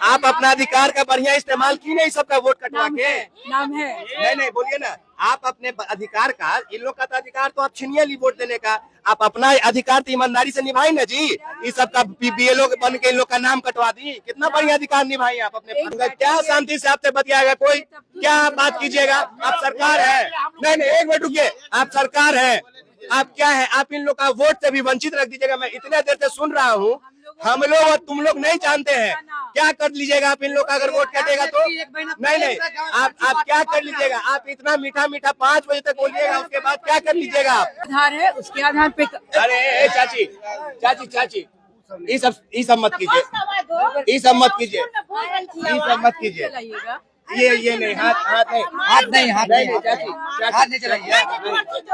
आप अपना अधिकार का बढ़िया इस्तेमाल की नहीं, सबका वोट कटवा के। नाम है नहीं बोलिए ना, आप अपने अधिकार का, इन लोग का तो अधिकार तो आप छीनिए ली वोट देने का, आप अपना अधिकार तो ईमानदारी से निभाई ना जी। इस सबका बीएलओ बन के इन लोग का नाम कटवा दी, कितना बढ़िया अधिकार निभाई आप अपने। क्या शांति से आपसे बतियाएगा कोई, क्या बात कीजिएगा? आप सरकार है, नहीं एक मिनट रुकिए, आप सरकार है, आप क्या है, आप इन लोग का वोट से भी वंचित रख दीजिएगा। मैं इतने देर से सुन रहा हूँ, हम लोग और तुम लोग नहीं जानते हैं, क्या कर लीजिएगा आप इन लोग का अगर वोट कटेगा तो? नहीं आप क्या कर लीजिएगा? आप इतना मीठा 5 बजे तक बोलिएगा, उसके बाद क्या कर लीजिएगा आप? आधार है, उसके आधार पे। अरे चाची ये सब मत कीजिए, ये सब मत कीजिए, ये सब मत कीजिए। ये नहीं, हाथ नहीं चलाइए,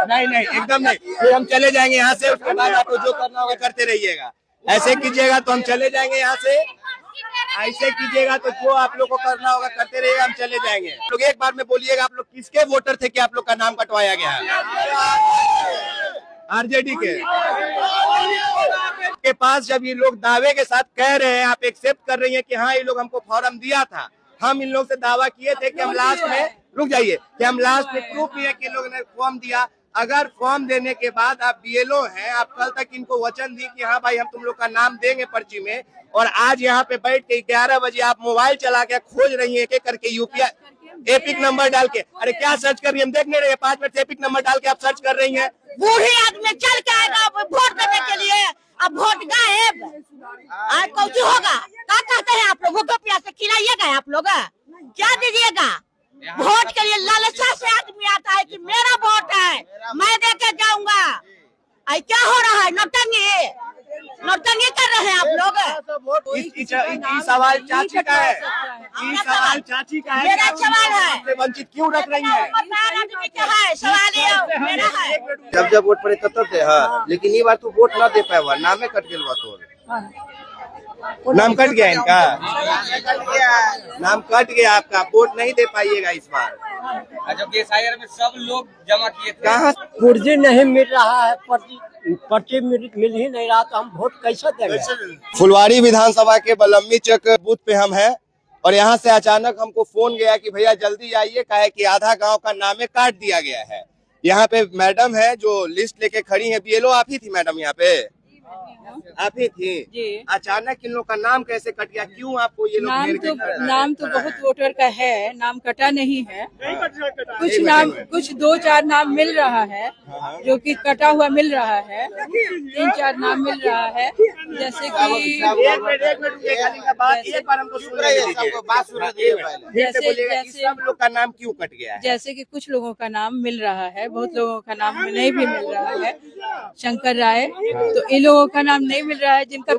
नहीं एकदम नहीं। फिर हम चले जाएंगे यहाँ से, उसके बाद आपको जो करना होगा करते रहिएगा। ऐसे कीजिएगा तो हम चले जाएंगे यहाँ से, ऐसे कीजिएगा तो जो आप लोग को करना होगा करते रहिएगा, हम चले जाएंगे। लोग एक बार में बोलिएगा, आप लोग किसके वोटर थे कि आप लोग का नाम कटवाया गया है? आरजेडी के पास जब ये लोग दावे के साथ कह रहे हैं, आप एक्सेप्ट कर रही हैं कि हाँ ये लोग हमको फॉर्म दिया था, हम इन लोग से दावा किए थे कि हम लास्ट में, रुक जाइए, कि हम लास्ट में प्रूफ किए कि इन लोगों ने फॉर्म दिया। अगर फॉर्म देने के बाद आप बीएलओ हैं, आप कल तक इनको वचन दी कि हाँ भाई हम तुम लोग का नाम देंगे पर्ची में, और आज यहाँ पे बैठ के 11 बजे आप मोबाइल चला के खोज रही हैं एक करके यूपीआई एपिक नंबर डाल के। अरे क्या सर्च कर रही है, हम देख नहीं रहे, 5 मिनट से एपिक नंबर डाल के आप सर्च कर रही हैं। बूढ़ी आदमी चल के आएगा वोट देने के लिए, अब वोट गायब, आज कुछ होगा? क्या कहते हैं आप लोगों को? प्यास से खिलाइएगा आप लोग, क्या दीजिएगा? वोट के लिए लालसा से आदमी आता है कि मेरा वोट है, मैं देके जाऊंगा। आई क्या हो रहा है? नौटंकी कर रहे हैं आप लोग। सवाल चाची का है, सवाल चाची का है, मेरा सवाल है, वंचित क्यों रख रही है? सवाल मेरा है। जब वोट पड़े तब थे, हाँ, लेकिन ये बार तो वोट ना दे पाए, हुआ नामे कट गया, तो नाम कट गया इनका, नाम कट गया आपका, वोट नहीं दे पाइएगा इस बार। जबकि SIR में सब लोग जमा किए थे। कहाँ पुर्जी नहीं मिल रहा है, पर्ची मिल ही नहीं रहा, तो हम वोट कैसे देंगे? फुलवारी विधानसभा के बलम्मी चक बूथ पे हम हैं, और यहाँ से अचानक हमको फोन गया कि भैया जल्दी आइए, काहे कि आधा गांव का नामे काट दिया गया है। यहाँ पे मैडम है जो लिस्ट लेके खड़ी है, बीएलओ आप ही थी मैडम? यहाँ पे आप ही थी जी। अचानक इन लोग का नाम कैसे कट गया? क्यों आपको ये लोग नाम तो बहुत वोटर का है, नाम कटा नहीं है। कुछ 2-4 नाम मिल रहा है, जो कि कटा हुआ मिल रहा है, 3-4 नाम मिल रहा है, जैसे कि सब लोग का नाम क्यों कट गया है? जैसे कि कुछ लोगों का नाम मिल रहा है, बहुत लोगों का नाम नहीं भी मिल रहा है। शंकर राय, तो इन लोगों का नाम नहीं मिल रहा है, जिनका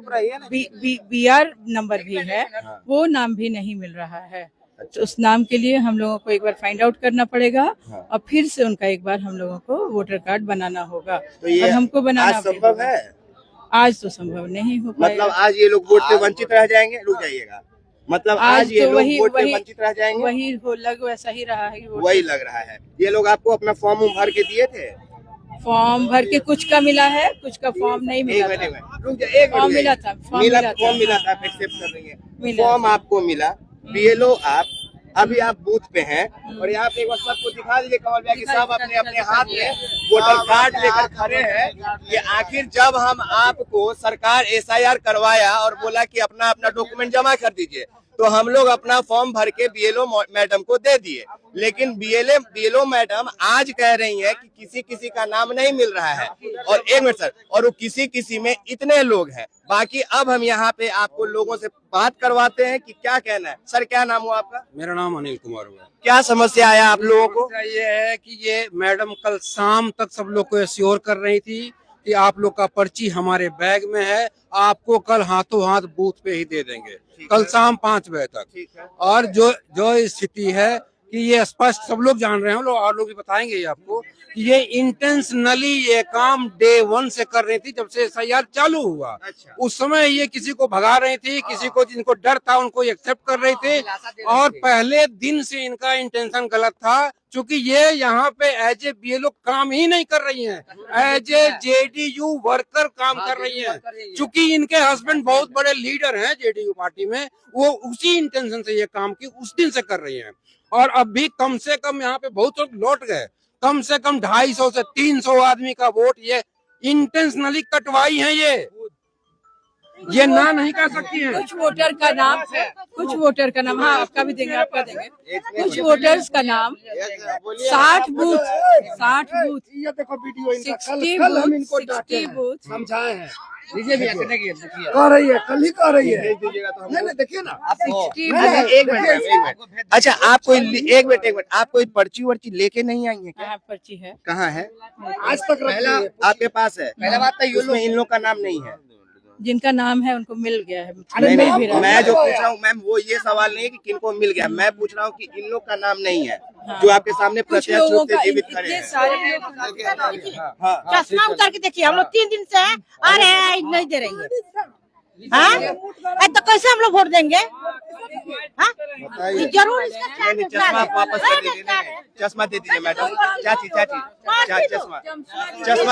BR नंबर भी है, वो नाम भी नहीं मिल रहा है। तो उस नाम के लिए हम लोगों को एक बार फाइंड आउट करना पड़ेगा, और फिर से उनका एक बार हम लोगों को वोटर कार्ड बनाना होगा। तो ये और हमको बनाना संभव है? आज तो संभव नहीं हो पाएगा। मतलब आज ये लोग वोट से वंचित रह जाएंगे? रुक जाइएगा, मतलब आज ये लोग वोट से वंचित रह जाएंगे? वैसा ही रहा है, वही लग रहा है। ये लोग आपको अपना फॉर्म भर के दिए थे? फॉर्म भर के कुछ का मिला है, कुछ का फॉर्म नहीं मिला था। फॉर्म मिला था, फॉर्म मिला था, आप एक्सेप्ट कर रही हैं। फॉर्म आपको मिला, बीएलओ आप, अभी आप बूथ पे हैं, और यहाँ पे एक बार सबको दिखा दीजिए कमल भैया कि सब अपने अपने हाथ में वोटर कार्ड लेकर खड़े हैं। ये आखिर जब हम आपको सरकार SIR करवाया और बोला कि अपना अपना डॉक्यूमेंट जमा कर दीजिए, तो हम लोग अपना फॉर्म भर के बीएलओ मैडम को दे दिए, लेकिन बीएलओ मैडम आज कह रही है कि किसी का नाम नहीं मिल रहा है। और एक मिनट सर, और वो किसी में इतने लोग हैं। बाकी अब हम यहाँ पे आपको लोगों से बात करवाते हैं कि क्या कहना है। सर क्या नाम हुआ आपका? मेरा नाम अनिल कुमार हुआ। क्या समस्या आया आप लोगों को? ये है कि ये मैडम कल शाम तक सब लोग को एश्योर कर रही थी कि आप लोग का पर्ची हमारे बैग में है, आपको कल हाथों हाथ बूथ पे ही दे देंगे, कल शाम 5 बजे तक। और जो स्थिति है कि ये स्पष्ट सब लोग जान रहे हैं, लोग और लोग भी बताएंगे ये आपको कि ये इंटेंशनली ये काम डे 1 से कर रही थी, जब से SIR चालू हुआ। अच्छा। उस समय ये किसी को भगा रही थी, किसी को जिनको डर था उनको एक्सेप्ट कर रही थी, और पहले दिन से इनका इंटेंशन गलत था, क्योंकि ये यहाँ पे एज ए BLO काम ही नहीं कर रही हैं, एज ए JDU वर्कर काम कर रही हैं। क्योंकि इनके हस्बैंड बहुत बड़े लीडर हैं JDU पार्टी में, वो उसी इंटेंशन से ये काम की उस दिन से कर रही हैं। और अब भी कम से कम यहाँ पे बहुत लोग लौट गए, कम से कम 250 से 300 आदमी का वोट ये इंटेंशनली कटवाई है। ये ना नहीं कर सकती हैं। कुछ वोटर का नाम, हाँ आपका भी देंगे, आपका देंगे। कुछ वोटर्स का नाम 60 बूथ, ये देखो वीडियो 60 बूथ समझाए हैं, कह रही है, कल ही कह रही है। नहीं देखिए ना, 60 एक मिनट। अच्छा, आप कोई एक मिनट, आप कोई पर्ची वर्ची लेके नहीं आई है क्या? पर्ची है, कहाँ है? आज तक आपके पास है? पहला बात तो उसमें इन लोग का नाम नहीं है। जिनका नाम है उनको मिल गया है। नहीं, मैं जो पूछ रहा हूँ मैम, वो ये सवाल नहीं है कि किनको मिल गया, मैं पूछ रहा हूँ कि इन लोग का नाम नहीं है। हाँ। जो आपके सामने प्रत्यक्ष रूप से जीवित खड़े हैं। चश्मा उतार के देखिए, हम लोग 3 दिन से आ रहे हैं, नहीं दे रही है। हाँ, तो कैसे हम लोग वोट देंगे? हाँ? जरूर इसका चश्मा वापस कर दीजिए, चश्मा दे दीजिए मैडम, चाची चश्मा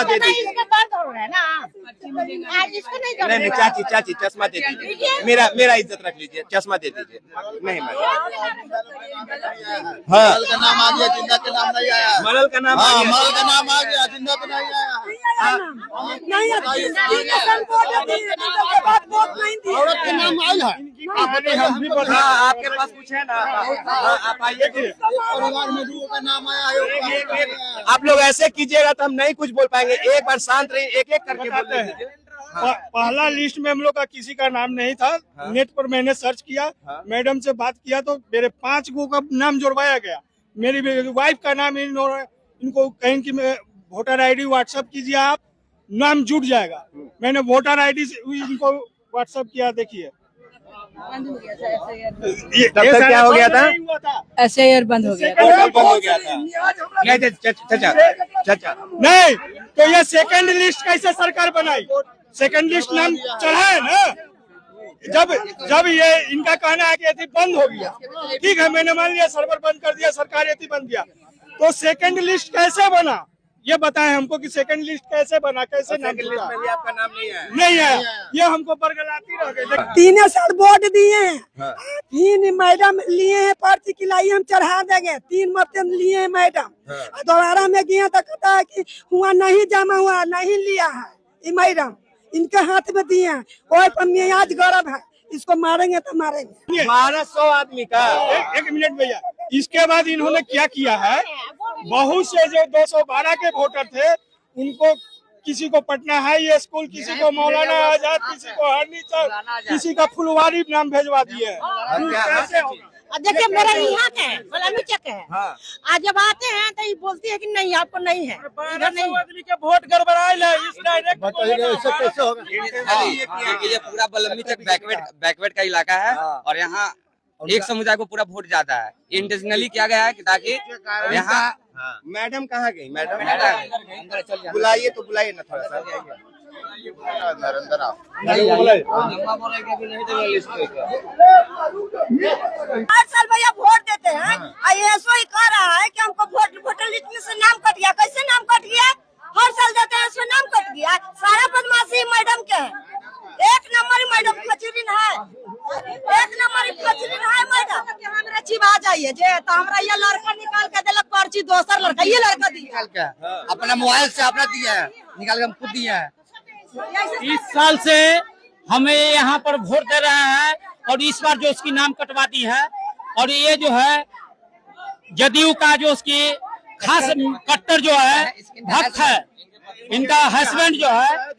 दे दीजिए। इसका दर्द हो रहा है ना, आज इसको नहीं दर्द। नहीं चाची चश्मा दे दीजिए, मेरा इज्जत रख लीजिए, चश्मा दे दीजिए। नहीं मैडम, हाँ मलल का नाम आ गया, जिंदा का नाम नहीं आया। मलल का नाम आ गया, जिंदा का नहीं आया। औरत के नाम आई है, हम भी हाँ, आपके पास कुछ है ना? आप आइए, परिवार में लोगों का नाम आया। आप लोग ऐसे कीजिएगा तो हम नहीं कुछ बोल पाएंगे। एक बार शांत रहिए, एक एक करके बोल दीजिए। पहला लिस्ट में हम लोग का किसी का नाम नहीं था। हाँ। नेट पर मैंने सर्च किया, हाँ। मैडम से बात किया तो मेरे 5 गो का नाम जुड़वाया गया। मेरी वाइफ का नाम इनको कहीं की वोटर ID व्हाट्सएप कीजिए, आप नाम जुड़ जाएगा। मैंने वोटर ID से इनको व्हाट्सएप किया, देखिए तब तक क्या हो गया था? SIR बंद हो गया था। चाचा नहीं तो ये सेकंड लिस्ट कैसे सरकार बनाई? सेकंड लिस्ट नाम चढ़ाए ना, जब ये इनका कहना है कि यदि बंद हो गया, ठीक है, मैंने मान लिया सर्वर बंद कर दिया, सरकार यदि बंद किया, तो सेकंड लिस्ट कैसे बना? ये बताएं हमको कि सेकंड लिस्ट कैसे बना, कैसे नाम लिस्ट में भी आपका नाम नहीं है। ये हमको बरगलाती रह गई। 3 साल वोट दिए हैं, 3 मैडम लिए हैं, पर्ची खिलाई हम चढ़ा देंगे, 3 मत लिए हैं मैडम। दोबारा में गया तो कहता है कि हुआ नहीं, जमा हुआ नहीं लिया है, ये मैडम इनके हाथ में दिए हैं। कोई पर आज गौरव है, इसको मारेंगे तो मारेंगे। 1200 आदमी का। एक मिनट भैया, इसके बाद इन्होंने क्या किया है, बहुत से जो 212 के वोटर थे उनको, किसी को पटना हाई स्कूल, किसी को मौलाना आजाद, किसी को हरनीचर, किसी का फुलवारी नाम भेजवा दिए। देखिए मेरा यहाँ का है, बलमी चक है। आज जब आते हैं तो ये बोलती है कि नहीं आपको नहीं है, इधर नहीं। आदमी के वोट गड़बड़ाए इस डायरेक्ट ये पूरा बलमी चक बैकवर्ड का इलाका है, और यहाँ एक समुदाय को पूरा वोट जाता है। इंटेंशनली किया गया है कि ताकि यहाँ मैडम कहाँ गई? मैडम बुलाइए तो बुलाइए ना थोड़ा सा। हर साल भैया वोट देते हैं, ऐसा ही कह रहा है कि हमको वोटर लिस्ट में से नाम कट गया। कैसे नाम कट गया? हर साल देते हैं, उसमें नाम कट गया। सारा बदमाशी मैडम के, एक नंबर मैडम खचरीन है, एक नंबर खचरीन है मैडम। हमारा चिवा जाइए जे तो हमरा ये लड़का निकाल के देलक पर्ची, दोसर लड़का ये लड़का दिया अपना मोबाइल से अपना दिया है, निकाल के हम खुद दिया है। इस साल से हमें यहाँ पर वोट दे रहे हैं, और इस बार जो उसकी नाम कटवा दी है, और ये जो है जदयू का जो उसकी खास कट्टर जो है भक्त है, इनका हस्बैंड जो है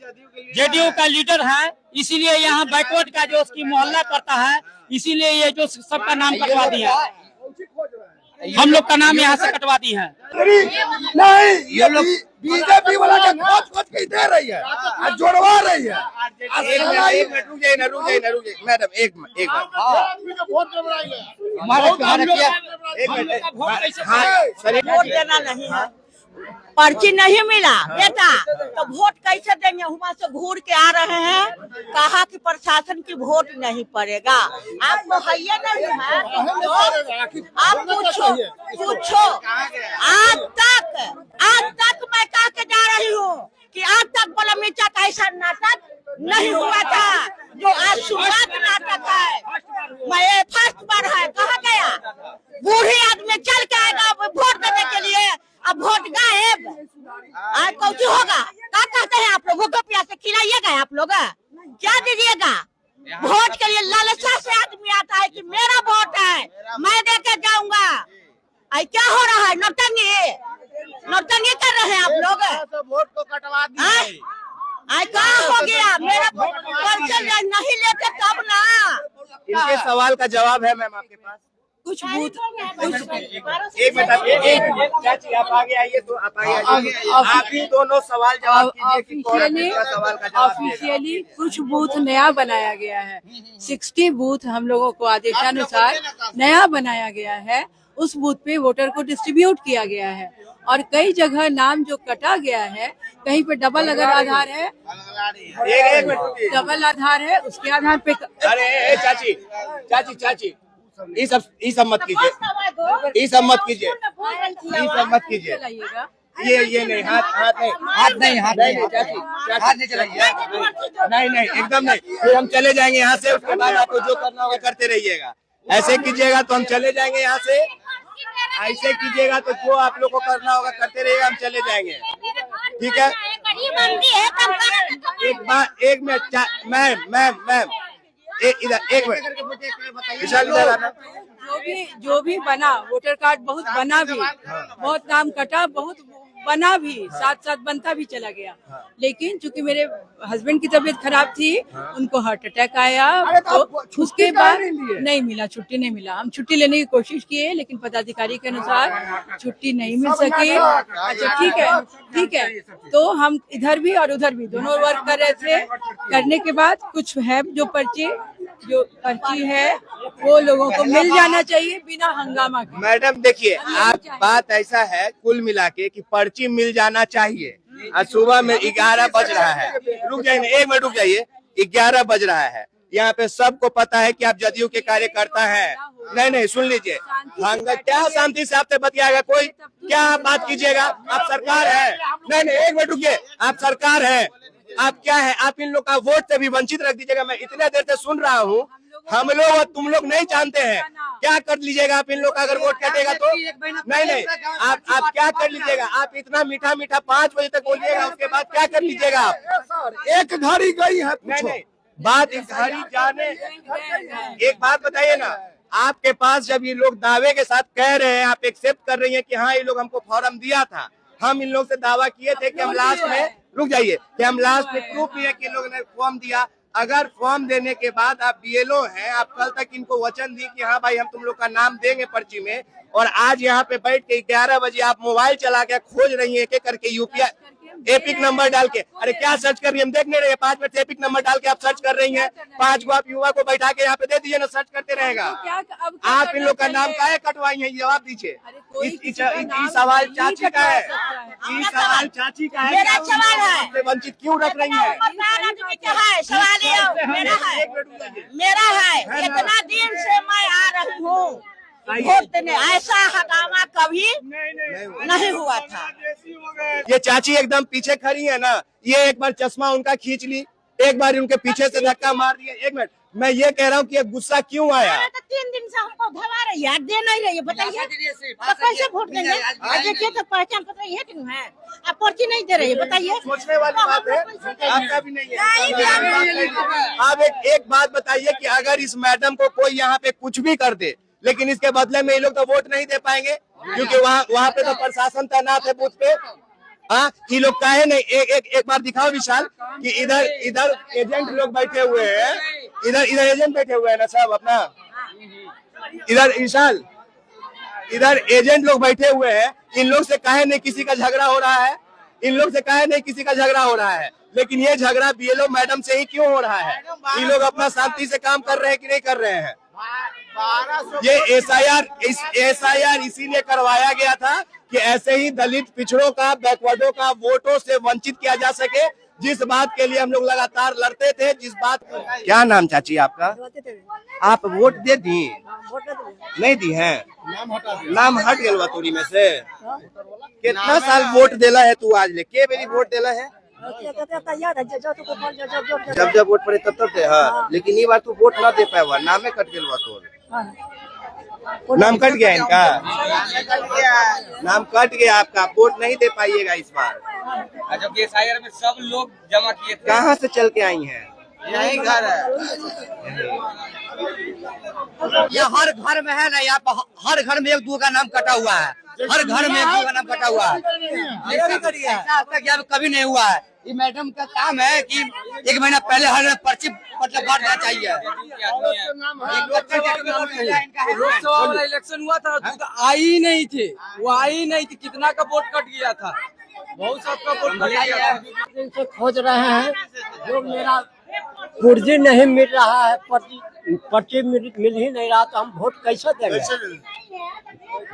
जेडीयू का लीडर है, इसीलिए यहाँ बैकवर्ड का जो उसकी मोहल्ला पड़ता है, इसीलिए ये जो सबका नाम कटवा दिया, हम लोग का नाम यहाँ से कटवा दी है। नहीं, ये लोग बीजेपी वाला का खोज के दे रही है, जोड़वा रही है। एक मिनट रुक जाइए ना, मैडम एक मिनट। एक हम लोग का वोट मिनट कैसे हाँ सर वोट देना नहीं है, पर्ची नहीं मिला बेटा तो वोट कैसे देंगे? वहाँ से घूर के आ रहे हैं, कहा कि प्रशासन की वोट नहीं पड़ेगा। आपको है ये नहीं है तो आप पूछो पूछो। आज तक मैं कह के जा रही हूँ कि आज तक बलमीचा का ऐसा नाटक नहीं हुआ था जो आज शुरुआत नाटक है। मैं फर्स्ट बार है, कहा गया बूढ़ी आदमी चल के आएगा वोट देने के लिए, अब वोट गायब। आज कुछ होगा? क्या कहते हैं आप लोग? गोपिया से खिलाइएगा आप लोग? क्या दीजिएगा? वोट के लिए लालसा से आदमी आता है कि मेरा वोट है, मैं दे के जाऊंगा। आई क्या हो रहा है? नौटंकी कर रहे हैं आप लोग। वोट को कटवा दिए। आई क्या हो गया? मेरा पर्चा नहीं लेते तब ना। इनके सवाल का जवाब है मैम आपके पास? कुछ बूथ एक मिनट चाची आप आगे आइए, तो आप आगे आइए, आप ही दोनों सवाल जवाब कीजिए कि कौन किसका सवाल का जवाब देगा। ऑफिशियली कुछ बूथ नया बनाया गया है, 60 बूथ हम लोगों को आदेशानुसार नया बनाया गया है। उस बूथ पे वोटर को डिस्ट्रीब्यूट किया गया है और कई जगह नाम जो कटा गया है, कहीं पे डबल अगर आधार है, एक मिनट डबल आधार है, उसके आधार पे अरे चाची चाची चाची ये सब मत कीजिए, ये सब मत कीजिए, ये सब मत कीजिए। चलाइएगा। ये नहीं, हाथ नहीं चाची हाथ नहीं चलाइए, नहीं एकदम नहीं। फिर हम चले जाएंगे यहाँ से, उसके बाद आपको जो करना होगा करते रहिएगा। ऐसे कीजिएगा तो हम चले जाएंगे यहाँ से, ऐसे कीजिएगा तो जो आप लोग को करना होगा करते रहिएगा, हम चले जाएंगे। ठीक है? एक मिनट मैम इधर एक मिनट विशाल इधर आना। जो भी बना, वोटर कार्ड बहुत बना भी, बहुत नाम कटा, बहुत बना भी, साथ बनता भी चला गया। लेकिन चूंकि मेरे हस्बैंड की तबीयत खराब थी, उनको हार्ट अटैक आया, तो उसके बाद नहीं मिला, छुट्टी नहीं मिला। हम छुट्टी लेने की कोशिश किए, लेकिन पदाधिकारी के अनुसार छुट्टी नहीं मिल सकी। अच्छा ठीक है, तो हम इधर भी और उधर भी दोनों वर्क कर रहे थे। करने के बाद कुछ है जो पर्ची है वो लोगों को मिल जाना चाहिए बिना हंगामा के। मैडम देखिए, आप बात ऐसा है कुल मिला के कि पर्ची मिल जाना चाहिए। आज सुबह में 11 बज रहा है, रुक जाइए एक मिनट रुक जाइए, 11 बज रहा है। यहाँ पे सबको पता है कि आप जदयू के कार्यकर्ता हैं। नहीं सुन लीजिए, क्या शांति से आपसे बतियाएगा कोई? क्या आप बात कीजिएगा? आप सरकार है। नहीं एक मिनट रुकिए, आप सरकार है, आप क्या है? आप इन लोग का वोट से भी वंचित रख दीजिएगा। मैं इतने देर से सुन रहा हूँ, हम लोग और तुम लोग नहीं जानते हैं क्या कर लीजिएगा आप इन लोग का अगर वोट कटेगा तो? नहीं आप क्या कर लीजिएगा? आप इतना मीठा 5 बजे तक बोलिएगा, उसके बाद क्या कर लीजिएगा आप? एक घड़ी गई है। नहीं बात इस घड़ी जाने, एक बात बताइए ना, आपके पास जब ये लोग दावे के साथ कह रहे हैं, आप एक्सेप्ट कर रही हैं कि हाँ ये लोग हमको फॉर्म दिया था, हम इन लोग से दावा किए थे कि हम लास्ट में, रुक जाइए, कि हम लास्ट में प्रूफ किए कि इन लोगों ने फॉर्म दिया। अगर फॉर्म देने के बाद आप बीएलओ हैं, आप कल तक इनको वचन दी कि हाँ भाई हम तुम लोग का नाम देंगे पर्ची में, और आज यहाँ पे बैठ के 11 बजे आप मोबाइल चला के खोज रही हैं एक करके यूपीआई एपिक नंबर डाल के। अरे क्या सर्च कर रही है? हम देख नहीं रहे। 5 मिनट से एपिक नंबर डाल के आप सर्च कर रही हैं। 5 को आप युवा को बैठा के यहाँ पे दे दीजिए ना, सर्च करते रहेगा। आप इन लोग का नाम काहे कटवाई है? जवाब दीजिए। ये सवाल चाची का है, ये सवाल चाची का है। मेरा सवाल है, वंचित क्यों रख रही है? मेरा है, इतना दिन से मैं आ रही हूँ वोट देने, ऐसा हंगामा कभी नहीं हुआ था। ये चाची एकदम पीछे खड़ी है ना, ये एक बार चश्मा उनका खींच ली, एक बार उनके पीछे से धक्का मार दिया। एक मिनट, मैं ये कह रहा हूँ कि गुस्सा क्यों आया? तो 3 दिन से हमको धवा रही है, दे नहीं रही है, बताइए तो कैसे वोट देंगे? देखिए तो पहचान पत्र ये क्यों है, आप पर्ची नहीं दे रही है, बताइए। सोचने वाली बात है, आपका भी नहीं है। आप एक बात बताइए कि अगर इस मैडम को कोई यहाँ पे कुछ भी कर दे, लेकिन इसके बदले में ये लोग तो वोट नहीं दे पाएंगे, क्योंकि वहाँ पे तो प्रशासन तैनात है बूथ पे। हाँ, ये लोग काहे नहीं? एक बार दिखाओ विशाल कि इधर एजेंट लोग बैठे हुए हैं, इधर एजेंट बैठे हुए हैं ना सब अपना, इधर विशाल, इधर एजेंट लोग बैठे हुए हैं। इन लोग से काहे नहीं किसी का झगड़ा हो रहा है? इन लोग से काहे नहीं किसी का झगड़ा हो रहा है? लेकिन ये झगड़ा बीएलओ मैडम से ही क्यों हो रहा है? ये लोग अपना शांति से काम कर रहे हैं कि नहीं कर रहे हैं? ये एसआईआर इसीलिए करवाया गया था कि ऐसे ही दलित पिछड़ों का, बैकवर्डों का वोटों से वंचित किया जा सके, जिस बात के लिए हम लोग लगातार लड़ते थे। जिस बात, क्या नाम चाची आपका? आप वोट दे दी? नहीं दी है? नाम हट गया तोरी में से? कितना साल वोट देला है तू आज ले? के मेरी वोट देला है? जब जब वोट पड़े तब दे। हाँ, लेकिन ये बार तू वोट ना दे पाए हुआ, नामे कट गया तो। नाम कट गया इनका? नाम कट गया आपका, वोट नहीं दे पाइएगा इस बार। जबकि एसआईआर में सब लोग जमा किए थे। कहाँ से चल के आई हैं? यही घर है। ये हर घर में है ना, यहाँ पर हर घर में एक दो का नाम कटा हुआ है, हर घर में एक दो का नाम कटा हुआ है। ऐसा तक यहाँ कभी नहीं हुआ है। ये मैडम का काम है कि 1 महीना पहले हर पर्ची मतलब बांट देना चाहिए। लोकसभा वाला इलेक्शन हुआ था तो आई ही नहीं थे, वो आई ही नहीं थी, कितना का वोट कट गया था, बहुत सबका वोट कट गया। दिन से खोज रहे हैं, जो मेरा पुर्जी नहीं मिल रहा है, पर्ची मिल ही नहीं रहा, तो हम वोट कैसे देंगे?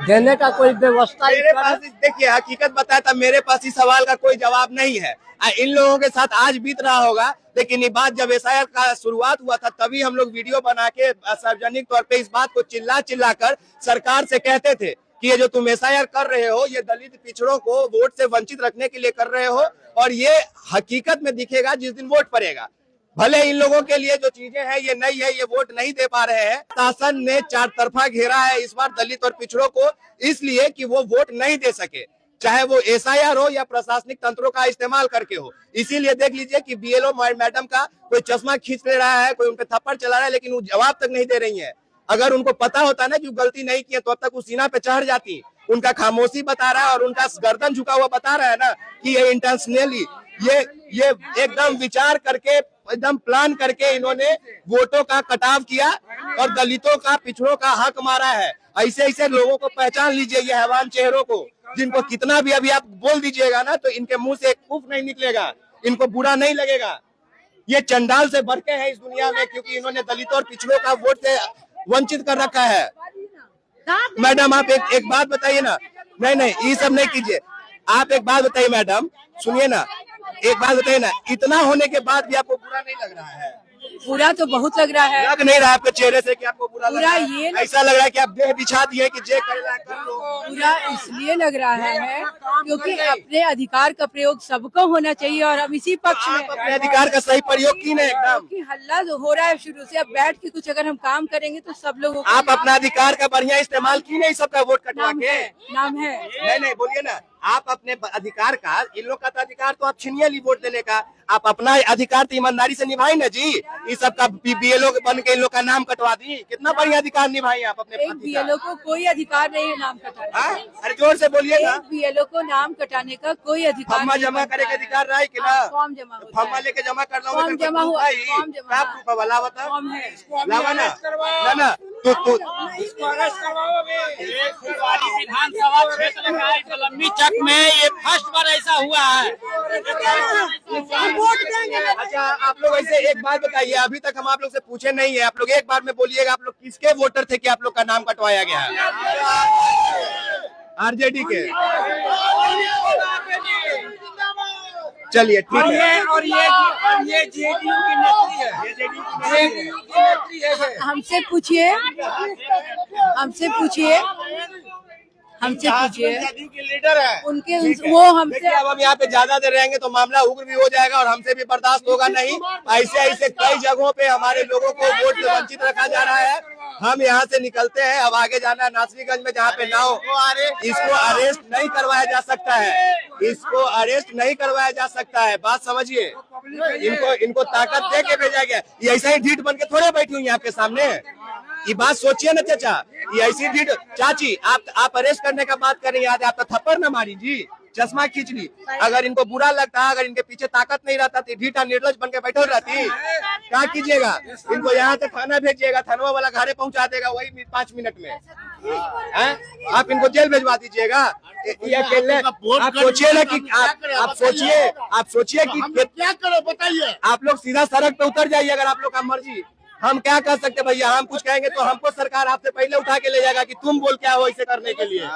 देने का कोई व्यवस्था? मेरे पास देखिए, हकीकत बताया था, मेरे पास इस सवाल का कोई जवाब नहीं है। इन लोगों के साथ आज बीत रहा होगा, लेकिन ये बात जब एसआईआर का शुरुआत हुआ था तभी हम लोग वीडियो बना के सार्वजनिक तौर पे इस बात को चिल्ला कर सरकार से कहते थे कि ये जो तुम एसआईआर कर रहे हो, ये दलित पिछड़ों को वोट से वंचित रखने के लिए कर रहे हो, और ये हकीकत में दिखेगा जिस दिन वोट पड़ेगा। भले इन लोगों के लिए जो चीजें हैं ये नई है, ये वोट नहीं दे पा रहे हैं। शासन ने 4 तरफा घेरा है इस बार दलित और पिछड़ों को, इसलिए कि वो वोट नहीं दे सके, चाहे वो एसआईआर हो या प्रशासनिक तंत्रों का इस्तेमाल करके हो। इसीलिए देख लीजिए कि बीएलओ मैडम का कोई चश्मा खींच ले रहा है, कोई उन पे थप्पड़ चला रहा है, लेकिन वो जवाब तक नहीं दे रही है। अगर उनको पता होता ना कि गलती नहीं की है तो अब तक वो सीना पे चढ़ जाती। उनका खामोशी बता रहा है और उनका गर्दन झुका हुआ बता रहा है ना कि ये इंटेंशनली, ये एकदम विचार करके, एकदम प्लान करके इन्होंने वोटों का कटाव किया और दलितों का, पिछड़ों का हक मारा है। ऐसे ऐसे लोगों को पहचान लीजिए, ये हैवान चेहरों को, जिनको कितना भी अभी आप बोल दीजिएगा ना तो इनके मुंह से एक उफ नहीं निकलेगा, इनको बुरा नहीं लगेगा। ये चंडाल से बढ़ के हैं इस दुनिया में, क्योंकि इन्होंने दलितों और पिछड़ों का वोट से वंचित कर रखा है। मैडम आप एक बात बताइए ना। नहीं, ये सब नहीं कीजिए। आप एक बात बताइए मैडम, सुनिए ना, एक बात बताइए ना, इतना होने के बाद भी आपको बुरा नहीं लग रहा है? बुरा तो बहुत लग रहा है। लग नहीं रहा आपके चेहरे से कि आपको बुरा लग रहा है? ये ऐसा लग रहा है कि आप देह बिछा दिए कि जे कर लो। बुरा इसलिए लग रहा है क्योंकि अपने अधिकार का प्रयोग सबको होना चाहिए और हम इसी पक्ष में अपने अधिकार का सही प्रयोग की नहीं एकदम। कि हल्ला जो हो रहा है शुरू से, अब बैठ के कुछ अगर हम काम करेंगे तो सब लोगों को आप अपना अधिकार का बढ़िया इस्तेमाल की नहीं, सबका वोट कटवा के नाम है। नहीं बोलिए ना, आप अपने अधिकार का, इन लोग का तो अधिकार तो आप छीनिए ली वोट देने का, आप अपना अधिकार तो ईमानदारी से निभाई ना जी। इस सब का बीएलओ बन के इन लोग का नाम कटवा दी, कितना बढ़िया अधिकार निभाई आप अपने। बीएलओ को कोई अधिकार नहीं है नाम कटाने। अरे जोर से बोलिए ना। बीएलओ को नाम कटाने का कोई अधिकार, फॉर्मा जमा करे के अधिकार रहा है कि ना? फॉर्म जमा, फॉर्मा लेके जमा कर लो, फॉर्म जमा हुआ, लावा ना तो विधानसभा क्षेत्र का लंबी चक में ये फर्स्ट बार ऐसा हुआ है। अच्छा आप लोग ऐसे एक बात बताइए, अभी तक हम आप लोग से पूछे नहीं है, आप लोग एक बार में बोलिएगा आप लोग किसके वोटर थे कि आप लोग का नाम कटवाया गया है? आरजेडी के। चलिए ठीक है। और ये जेडीयू की नेत्री है, जेडीयू की नेत्री है। हमसे पूछिए, लीडर है उनके, वो हमसे। अब हम यहाँ पे ज्यादा देर रहेंगे तो मामला उग्र भी हो जाएगा और हमसे भी बर्दाश्त होगा नहीं। ऐसे कई जगहों पे हमारे लोगों को वोट से वंचित रखा जा रहा है। हम यहाँ से निकलते हैं, अब आगे जाना है नासरीगंज में, जहाँ पे नाव, इसको अरेस्ट नहीं करवाया जा सकता है, इसको अरेस्ट नहीं करवाया जा सकता है। बात समझिए, इनको ताकत दे के भेजा गया। ये ऐसा ही ढीठ बन के थोड़े बैठी हुई है आपके सामने, ये बात सोचिए ना चाचा। ये ऐसी ढीठ, चाची आप अरेस्ट करने का बात कर रही हैं, आप तो थप्पड़ न मारी जी, चश्मा खींच ली। अगर इनको बुरा लगता, अगर इनके पीछे ताकत नहीं रहता तो ढीठा निर्लज बन के बैठे रहती। क्या कीजिएगा, इनको यहाँ से थाना भेजिएगा, थाना वाला घरे पहुँचा देगा वही 5 मिनट में। आप इनको जेल भेजवा दीजिएगा। ये अकेले आप सोचिए ना कि आप सोचिए कि क्या करो बताइए। आप लोग सीधा सड़क पे उतर जाइए अगर आप लोग का मर्जी। हम क्या कर सकते हैं भैया, हम कुछ कहेंगे तो हमको सरकार आपसे पहले उठा के ले जाएगा कि तुम बोल क्या हो इसे करने के लिए।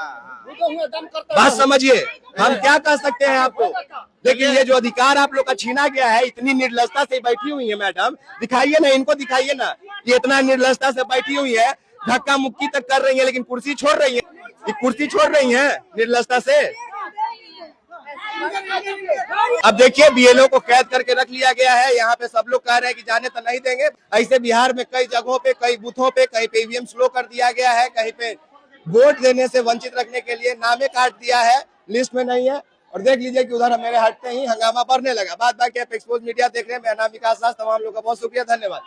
बात समझिए, हम क्या कर सकते हैं आपको। लेकिन ये जो अधिकार आप लोग का छीना गया है, इतनी निर्लजता से बैठी हुई है मैडम, दिखाइए ना इनको, दिखाइए ना कि इतना निर्लजता से बैठी हुई है, धक्का मुक्की तक कर रही है लेकिन कुर्सी छोड़ रही है, ये कुर्सी छोड़ रही है निर्लजता से। अब देखिए बीएलओ को कैद करके रख लिया गया है, यहाँ पे सब लोग कह रहे हैं कि जाने तो नहीं देंगे। ऐसे बिहार में कई जगहों पे, कई बूथों पे, कहीं पे ईवीएम स्लो कर दिया गया है, कहीं पे वोट देने से वंचित रखने के लिए नामे काट दिया है, लिस्ट में नहीं है। और देख लीजिए कि उधर मेरे हटते ही हंगामा बढ़ने लगा। बात बाकी आप एक्सपोज मीडिया देख रहे हैं, मेरा नाम विकास दास, तमाम लोगों का बहुत शुक्रिया, धन्यवाद।